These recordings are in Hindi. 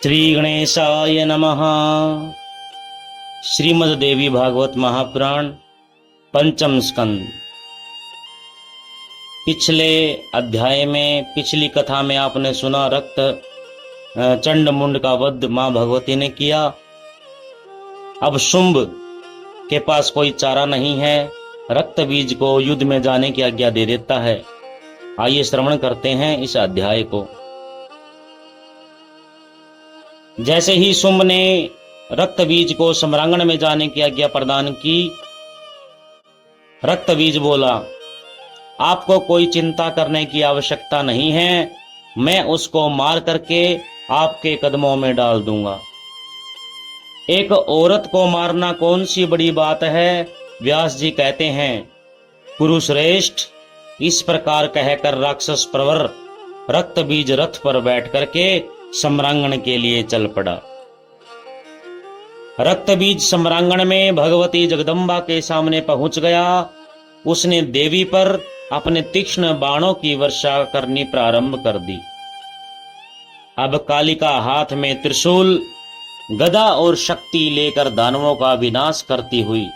श्री गणेशाय नमः। श्रीमद् देवी भागवत महापुराण पंचम स्कंद। पिछले अध्याय में, पिछली कथा में आपने सुना रक्त चंड मुंड का वध मां भगवती ने किया। अब शुंभ के पास कोई चारा नहीं है, रक्त बीज को युद्ध में जाने की आज्ञा दे देता है। आइए श्रवण करते हैं इस अध्याय को। जैसे ही शुंभ ने रक्त बीज को सम्रांगण में जाने की आज्ञा प्रदान की, रक्त बीज बोला, आपको कोई चिंता करने की आवश्यकता नहीं है, मैं उसको मार करके आपके कदमों में डाल दूंगा। एक औरत को मारना कौन सी बड़ी बात है। व्यास जी कहते हैं, कुरुश्रेष्ठ, इस प्रकार कहकर राक्षस प्रवर रक्त बीज रथ पर बैठ करके सम्रांगण के लिए चल पड़ा। रक्त बीज सम्रांगण में भगवती जगदम्बा के सामने पहुंच गया। उसने देवी पर अपने तीक्ष्ण बाणों की वर्षा करनी प्रारंभ कर दी। अब कालिका हाथ में त्रिशूल, गदा और शक्ति लेकर दानवों का विनाश करती हुई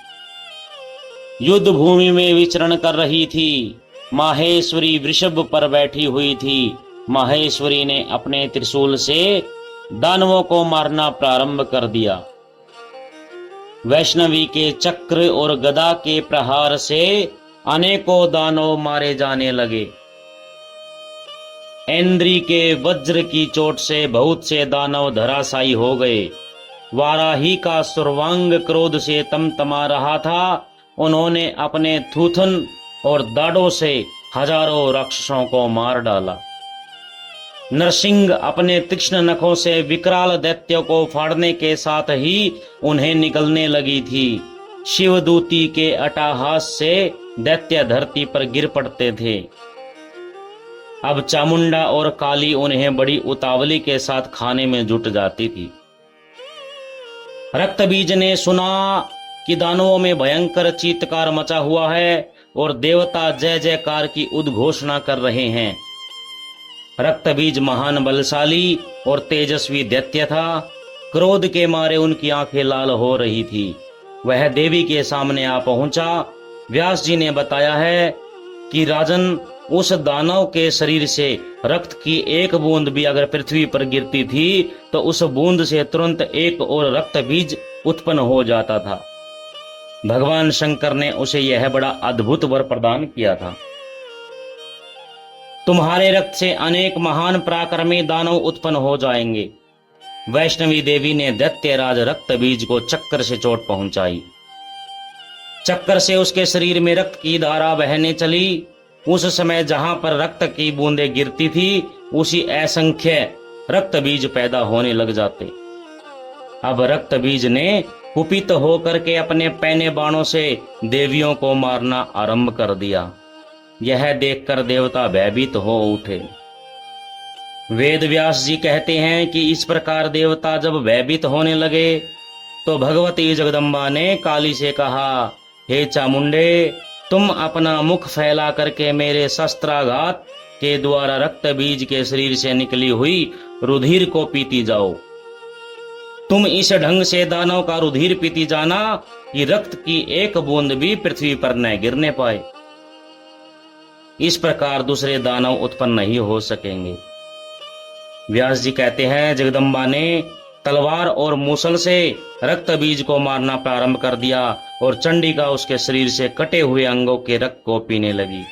युद्ध भूमि में विचरण कर रही थी। माहेश्वरी वृषभ पर बैठी हुई थी। माहेश्वरी ने अपने त्रिशूल से दानवों को मारना प्रारंभ कर दिया। वैष्णवी के चक्र और गदा के प्रहार से अनेकों दानव मारे जाने लगे। इंद्री के वज्र की चोट से बहुत से दानव धराशायी हो गए। वाराही का सर्वांग क्रोध से तमतमा रहा था। उन्होंने अपने थूथन और दाढ़ों से हजारों राक्षसों को मार डाला। नरसिंह अपने तीक्ष्ण नखों से विकराल दैत्यों को फाड़ने के साथ ही उन्हें निगलने लगी थी। शिवदूती के अट्टहास से दैत्य धरती पर गिर पड़ते थे। अब चामुंडा और काली उन्हें बड़ी उतावली के साथ खाने में जुट जाती थी। रक्तबीज ने सुना कि दानवों में भयंकर चीत्कार मचा हुआ है और देवता जय जयकार की उद्घोषणा कर रहे हैं। रक्तबीज महान बलशाली और तेजस्वी दैत्य था। क्रोध के मारे उनकी आंखें लाल हो रही थी। वह देवी के सामने आ पहुंचा। व्यास जी ने बताया है कि राजन, उस दानव के शरीर से रक्त की एक बूंद भी अगर पृथ्वी पर गिरती थी तो उस बूंद से तुरंत एक और रक्त बीज उत्पन्न हो जाता था। भगवान शंकर ने उसे यह बड़ा अद्भुत वर प्रदान किया था। तुम्हारे रक्त से अनेक महान पराक्रमी दानव उत्पन्न हो जाएंगे। वैष्णवी देवी ने दैत्यराज रक्त बीज को चक्कर से चोट पहुंचाई। चक्कर से उसके शरीर में रक्त की धारा बहने चली। उस समय जहां पर रक्त की बूंदें गिरती थी, उसी असंख्य रक्त बीज पैदा होने लग जाते। अब रक्त बीज ने कुपित होकर के अपने पैने बाणों से देवियों को मारना आरंभ कर दिया। यह देखकर देवता भयभीत हो उठे। वेद व्यास जी कहते हैं कि इस प्रकार देवता जब भयभीत होने लगे तो भगवती जगदम्बा ने काली से कहा, हे चामुंडे, तुम अपना मुख फैला करके मेरे शस्त्राघात के द्वारा रक्त बीज के शरीर से निकली हुई रुधिर को पीती जाओ। तुम इस ढंग से दानव का रुधिर पीती जाना कि रक्त की एक बूंद भी पृथ्वी पर न गिरने पाए। इस प्रकार दूसरे दानव उत्पन्न नहीं हो सकेंगे। व्यास जी कहते हैं, जगदम्बा ने तलवार और मूसल से रक्त बीज को मारना प्रारंभ कर दिया और चंडिका उसके शरीर से कटे हुए अंगों के रक्त को पीने लगी।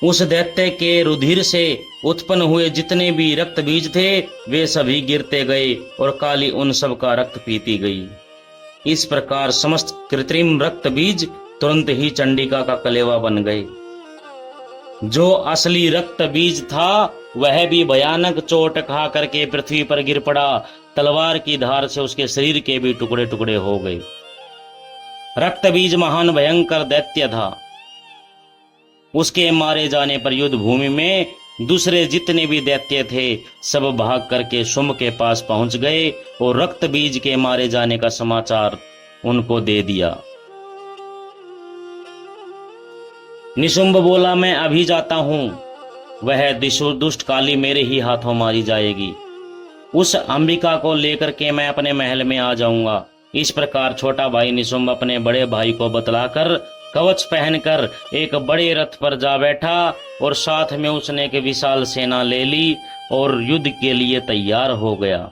उस दैत्य के रुधिर से उत्पन्न हुए जितने भी रक्त बीज थे वे सभी गिरते गए और काली उन सब का रक्त पीती गई। इस प्रकार समस्त कृत्रिम रक्त बीज तुरंत ही चंडिका का कलेवा बन गए। जो असली रक्त बीज था वह भी भयानक चोट खा करके पृथ्वी पर गिर पड़ा। तलवार की धार से उसके शरीर के भी टुकड़े टुकड़े हो गए। रक्त बीज महान भयंकर दैत्य था। उसके मारे जाने पर युद्ध भूमि में दूसरे जितने भी दैत्य थे सब भाग करके शुंभ के पास पहुंच गए और रक्त बीज के मारे जाने का समाचार उनको दे दिया। निशुंभ बोला, मैं अभी जाता हूं, वह दुष्ट काली मेरे ही हाथों मारी जाएगी। उस अंबिका को लेकर के मैं अपने महल में आ जाऊंगा। इस प्रकार छोटा भाई निशुंभ अपने बड़े भाई को बतलाकर कवच पहनकर एक बड़े रथ पर जा बैठा और साथ में उसने एक विशाल सेना ले ली और युद्ध के लिए तैयार हो गया।